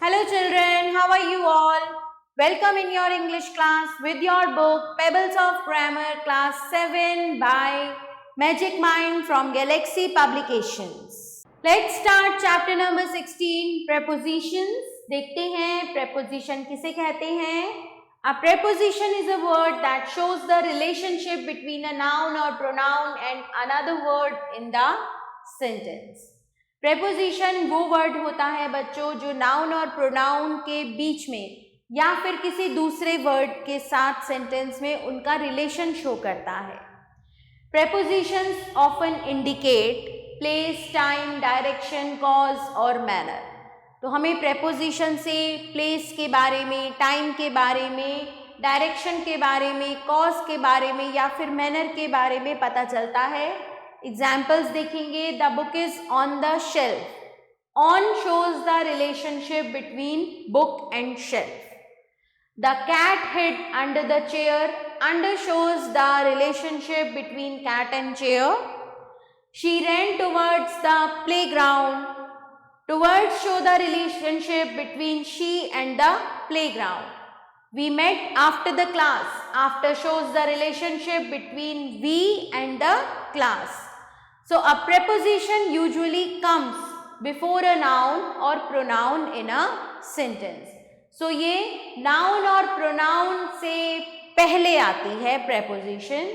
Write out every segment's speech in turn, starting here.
Hello children, how are you all? Welcome in your English class with your book Pebbles of Grammar Class 7 by Magic Mind from Galaxy Publications. Let's start chapter number 16 Prepositions. देखते हैं preposition किसे कहते हैं. A preposition is a word that shows the relationship between a noun or pronoun and another word in the sentence. Preposition वो word होता है बच्चों जो नाउन और प्रोनाउन के बीच में या फिर किसी दूसरे वर्ड के साथ सेंटेंस में उनका रिलेशन शो करता है. Prepositions often indicate place, time, direction, cause और मैनर. तो हमें प्रेपोजिशन से प्लेस के बारे में, टाइम के बारे में, डायरेक्शन के बारे में, कॉज के बारे में या फिर मैनर के बारे में पता चलता है. एग्जाम्पल्स देखेंगे. The book is on the shelf. On shows the relationship between book and shelf. The cat hid under the chair. Under shows the relationship between cat and chair. She ran towards the playground. Towards show the relationship between she and the playground. We met after the class. After shows the relationship between we and the class. So a preposition usually comes before a noun or pronoun in a sentence. So ये noun और pronoun से पहले आती है preposition.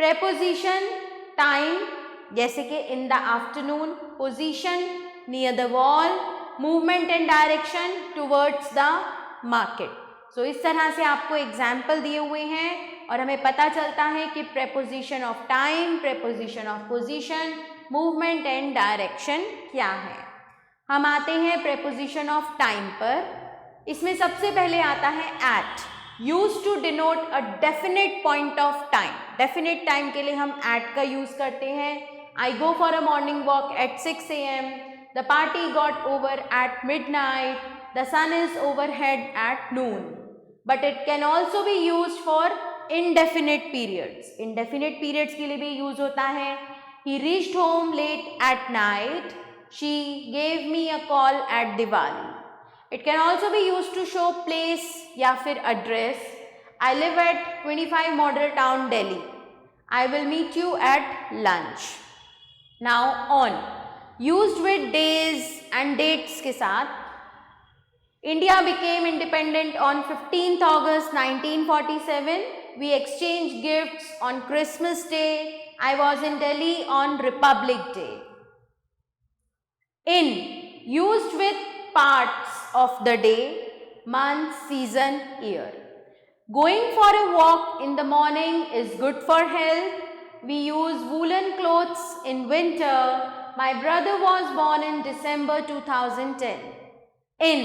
Preposition time जैसे कि in the afternoon, position near the wall, movement and direction towards the market. So इस तरह से आपको एग्जाम्पल दिए हुए हैं और हमें पता चलता है कि preposition of time, preposition of position, movement and direction क्या है. हम आते हैं प्रेपोजिशन ऑफ टाइम पर. इसमें सबसे पहले आता है at, use to denote a definite point of time. Definite time के लिए हम एट का यूज करते हैं. I go for a morning walk at 6 AM. The party got over at midnight. The sun is overhead at noon. But it can also be used for indefinite periods. Indefinite periods के लिए भी use होता है. He reached home late at night. She gave me a call at Diwali. It can also be used to show place या फिर address. I live at 25 Model Town, Delhi. I will meet you at lunch. Now on. Used with days and dates के साथ. India became independent on 15th August 1947. We exchanged gifts on Christmas Day. I was in Delhi on Republic Day. In, used with parts of the day, month, season, year. Going for a walk in the morning is good for health. We use woolen clothes in winter. My brother was born in December 2010. In,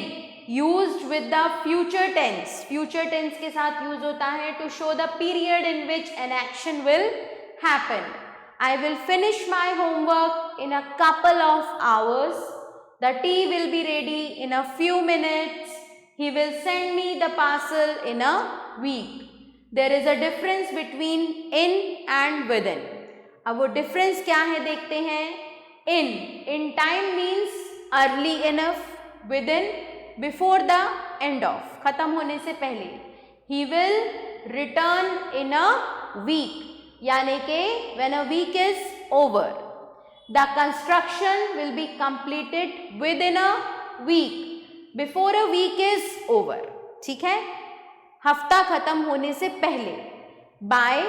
used with the future tense. Future tense के साथ use होता है to show the period in which an action will happen. I will finish my homework in a couple of hours. The tea will be ready in a few minutes. He will send me the parcel in a week. There is a difference between in and within. अब वो difference क्या है देखते हैं. In time means early enough. Within, before the end of, खत्म होने से पहले. He will return in a week, यानी कि when a week is over. The construction will be completed within a week, before a week is over. ठीक है, हफ्ता खत्म होने से पहले. By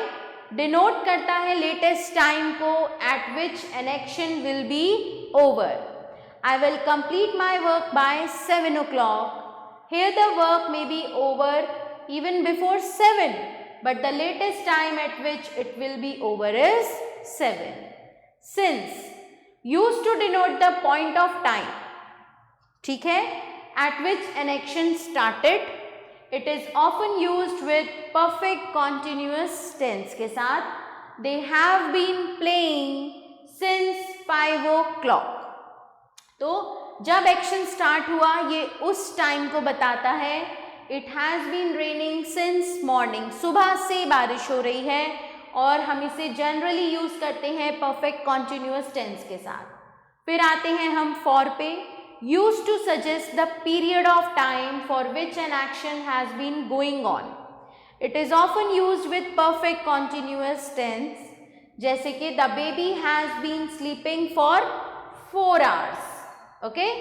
denote करता है latest time को at which an action will be over. I will complete my work by 7 o'clock. Here the work may be over even before 7, but the latest time at which it will be over is 7. Since, used to denote the point of time. ठीक है, at which an action started. It is often used with perfect continuous tense के साथ. They have been playing since 5 o'clock. तो जब action start हुआ ये उस time को बताता है. It has been raining since morning. सुबह से बारिश हो रही है और हम इसे जनरली यूज़ करते हैं परफेक्ट कॉन्टिन्यूअस टेंस के साथ. फिर आते हैं हम फॉर पे. used to suggest the period of time for which an action has been going on. It is often used with perfect continuous tense, जैसे कि the baby has been sleeping for 4 hours. Okay?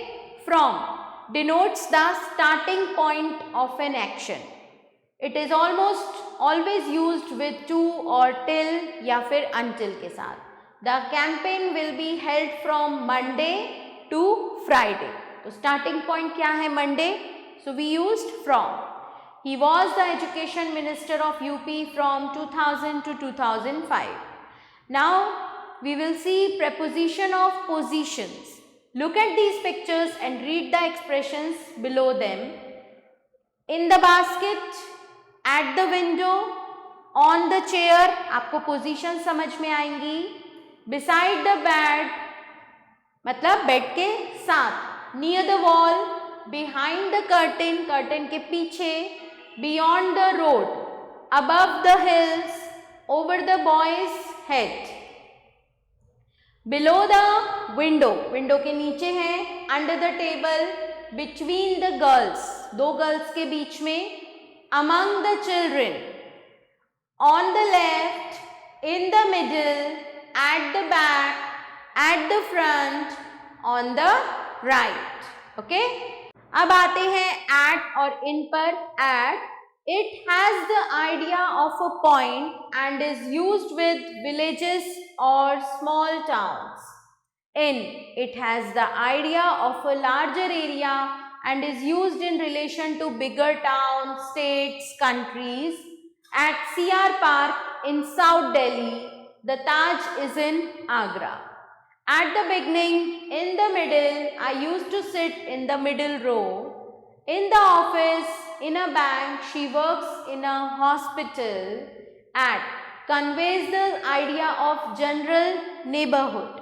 From denotes the starting point of an action. It is almost always used with to or till या फिर until के साथ. The campaign will be held from Monday to Friday. तो starting point क्या है Monday? So we used from. He was the education minister of UP from 2000 to 2005. Now we will see preposition of positions. Look at these pictures and read the expressions below them. In the basket, at the window, on the chair, आपको position समझ में आएंगी. Beside the bed, मतलब bed के साथ. Near the wall, behind the curtain, curtain के पीछे. Beyond the road, above the hills, over the boy's head. Below the window, window के नीचे है. Under the table, between the girls, दो girls के बीच में. Among the children, on the left, in the middle, at the back, at the front, on the right. Okay? अब आते हैं at और in पर. At, it has the idea of a point and is used with villages or small towns. In, it has the idea of a larger area and is used in relation to bigger towns, states, countries. At CR Park in South Delhi, the Taj is in Agra. At the beginning, in the middle, I used to sit in the middle row. In the office, in a bank, she works in a hospital. At conveys the idea of general neighborhood.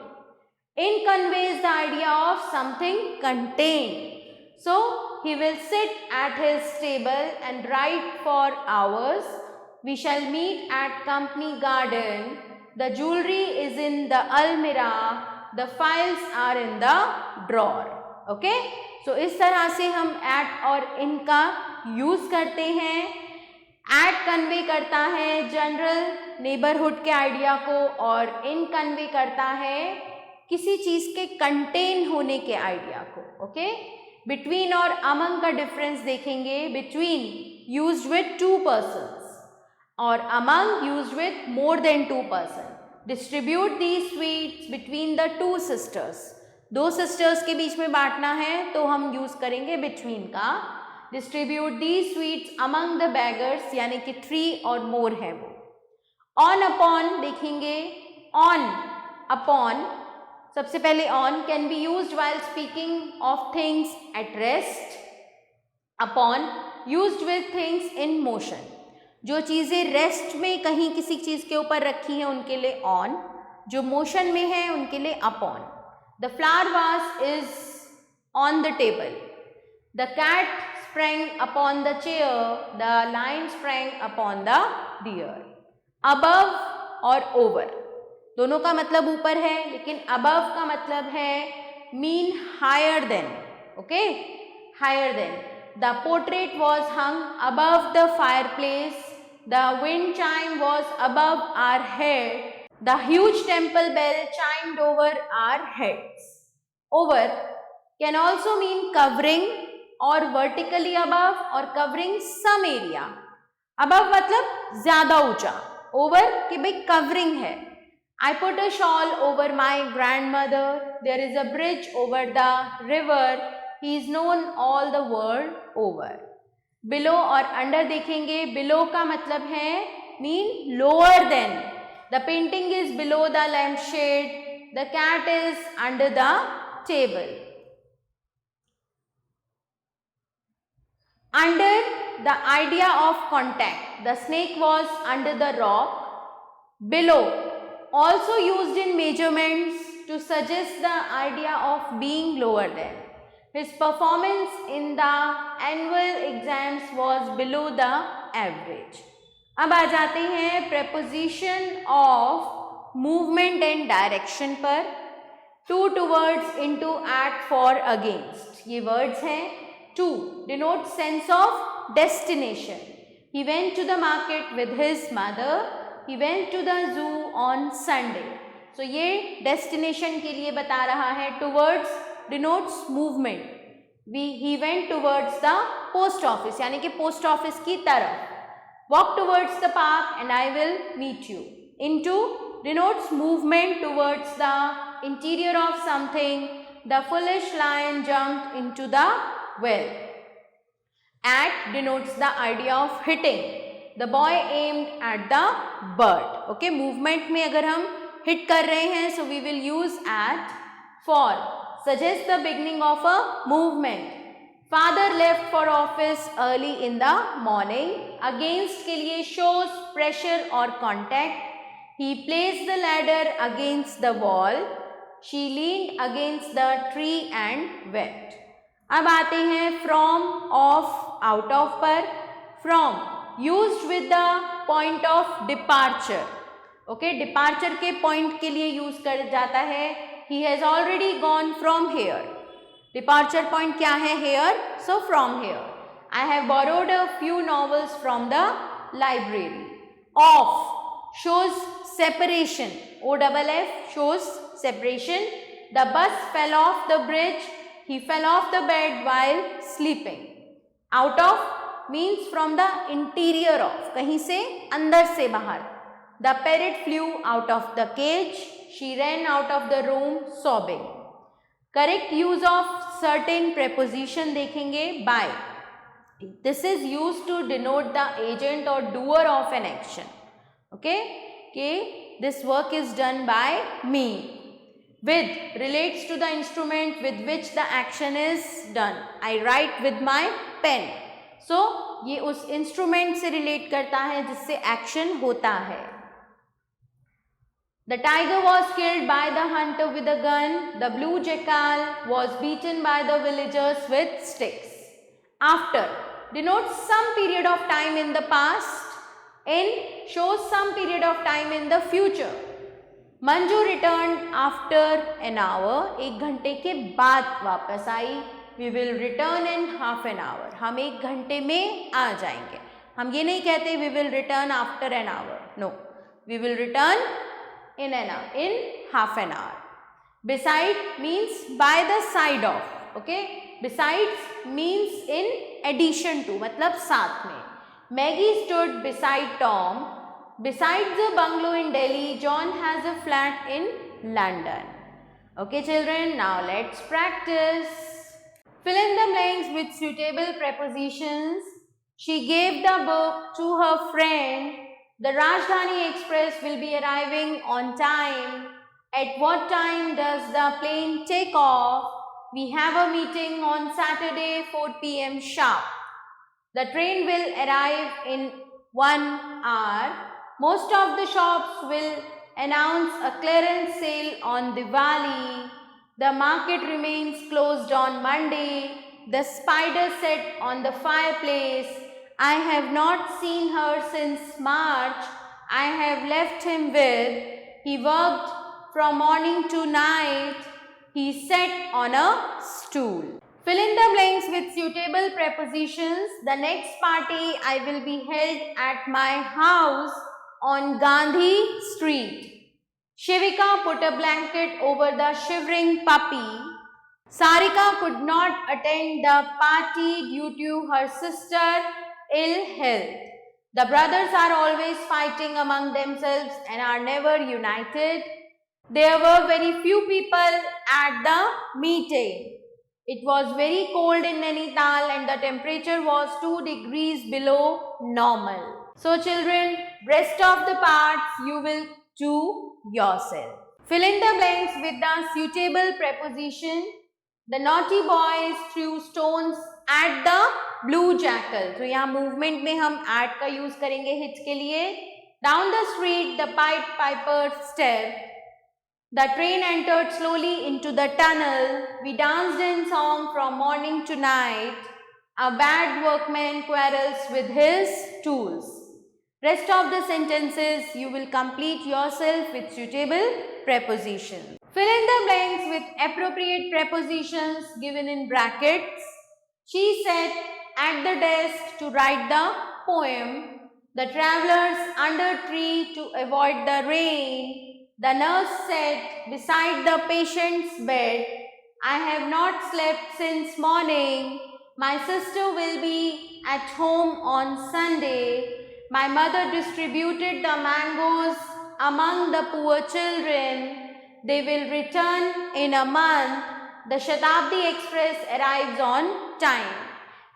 In conveys the idea of something contained. So, he will sit at his table and write for hours. We shall meet at company garden. The jewelry is in the almirah. The files are in the drawer. Okay? So, इस तरह से हम at और in का use करते हैं. At convey करता है जनरल नेबरहुड के आइडिया को और in कन्वे करता है किसी चीज के कंटेन होने के आइडिया को. ओके? बिटवीन और अमंग का डिफरेंस देखेंगे. बिटवीन यूज्ड विथ 2 persons और among used with more than 2 persons. Distribute these sweets between the 2 sisters. 2 sisters के बीच में बांटना है तो हम यूज करेंगे बिटवीन का. Distribute these sweets among the beggars यानी कि 3 और मोर है वो. ऑन अपॉन देखेंगे. ऑन अपॉन सबसे पहले on can be used while speaking of things at rest. Upon used with things in motion. जो चीज़ें रेस्ट में कहीं किसी चीज़ के ऊपर रखी हैं उनके लिए ऑन. जो मोशन में है उनके लिए upon. The flower vase is on the table. The cat sprang upon the chair. The lion sprang upon the deer. Above और ओवर दोनों का मतलब ऊपर है, लेकिन अबव का मतलब है mean higher than. Okay? Higher than. The portrait was hung above the fireplace. The wind chime was above our head. The huge temple bell chimed over our heads. Over can also mean covering or vertically above or covering some area. Above मतलब ज़्यादा ऊंचा. Over कि भाई covering है. I put a shawl over my grandmother. There is a bridge over the river. He is known all the world over. Below और under देखेंगे. Below का मतलब है mean lower than. The painting is below the lampshade. The cat is under the table. Under the idea of contact. The snake was under the rock. Below also used in measurements to suggest the idea of being lower than. His performance in the annual exams was below the average. अब आ जाते हैं preposition of movement and direction पर. to, towards, into, at, for, against. ये words हैं. To denote sense of destination. He went to the market with his mother. He went to the zoo on Sunday. So ये destination के लिए बता रहा है. Towards denotes movement. He went towards the post office, यानी कि post office की तरफ. Walk towards the park and I will meet you. Into denotes movement towards the interior of something. The foolish lion jumped into the well. At denotes the idea of hitting. The boy aimed at the bird. Okay, movement में अगर हम hit कर रहे हैं, so we will use at. For suggests the beginning of a movement. Father left for office early in the morning. Against के लिए shows pressure or contact. He placed the ladder against the wall. She leaned against the tree and wept. अब आते हैं from, of, out of पर. From used with the point of departure. Okay, departure के point के लिए use कर जाता है. He has already gone from here. Departure point क्या है? Here. So from here. I have borrowed a few novels from the library. Off shows separation. OFF shows separation. The bus fell off the bridge. He fell off the bed while sleeping. Out of means from the interior of. कहीं से अंदर से बाहर. The parrot flew out of the cage. She ran out of the room sobbing. Correct use of certain preposition देखेंगे. By. This is used to denote the agent or doer of an action. Okay. Okay. This work is done by me. With relates to the instrument with which the action is done. I write with my pen. So ये उस instrument से relate करता है जिससे action होता है. The tiger was killed by the hunter with a gun. The blue jackal was beaten by the villagers with sticks. After denotes some period of time in the past. In shows some period of time in the future. Manju returned after an hour. एक घंटे के बाद वापस आई. We will return in half an hour. हम एक घंटे में आ जाएंगे. हम ये नहीं कहते we will return after an hour. No. We will return in half an hour. Beside means by the side of. Okay. Besides means in addition to. मतलब साथ में. Maggie stood beside Tom. Besides the bungalow in Delhi, John has a flat in London. Okay children, now let's practice. Fill in the blanks with suitable prepositions. She gave the book to her friend. The Rajdhani Express will be arriving on time. At what time does the plane take off? We have a meeting on Saturday 4 p.m. sharp. The train will arrive in 1 hour. Most of the shops will announce a clearance sale on Diwali. The market remains closed on Monday. The spider sat on the fireplace. I have not seen her since March. I have left him with. He worked from morning to night. He sat on a stool. Fill in the blanks with suitable prepositions. The next party I will be held at my house on Gandhi Street. Shivika put a blanket over the shivering puppy. Sarika could not attend the party due to her sister's ill health. The brothers are always fighting among themselves and are never united. There were very few people at the meeting. It was very cold in Nainital and the temperature was 2 degrees below normal. So children, rest of the parts you will do yourself. Fill in the blanks with the suitable preposition. The naughty boys threw stones at the blue jackal. तो यहाँ movement में हम at का use करेंगे hit के लिए. Down the street the Pied Piper stepped. The train entered slowly into the tunnel. We danced in song from morning to night. A bad workman quarrels with his tools. Rest of the sentences you will complete yourself with suitable prepositions. Fill in the blanks with appropriate prepositions given in brackets. She sat at the desk to write the poem. The travelers under tree to avoid the rain. The nurse sat beside the patient's bed. I have not slept since morning. My sister will be at home on Sunday. My mother distributed the mangoes among the poor children. They will return in a month. The Shatabdi Express arrives on time.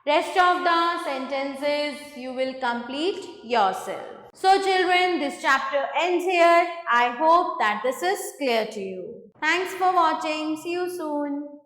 Rest of the sentences you will complete yourself. So children, this chapter ends here. I hope that this is clear to you. Thanks for watching. See you soon.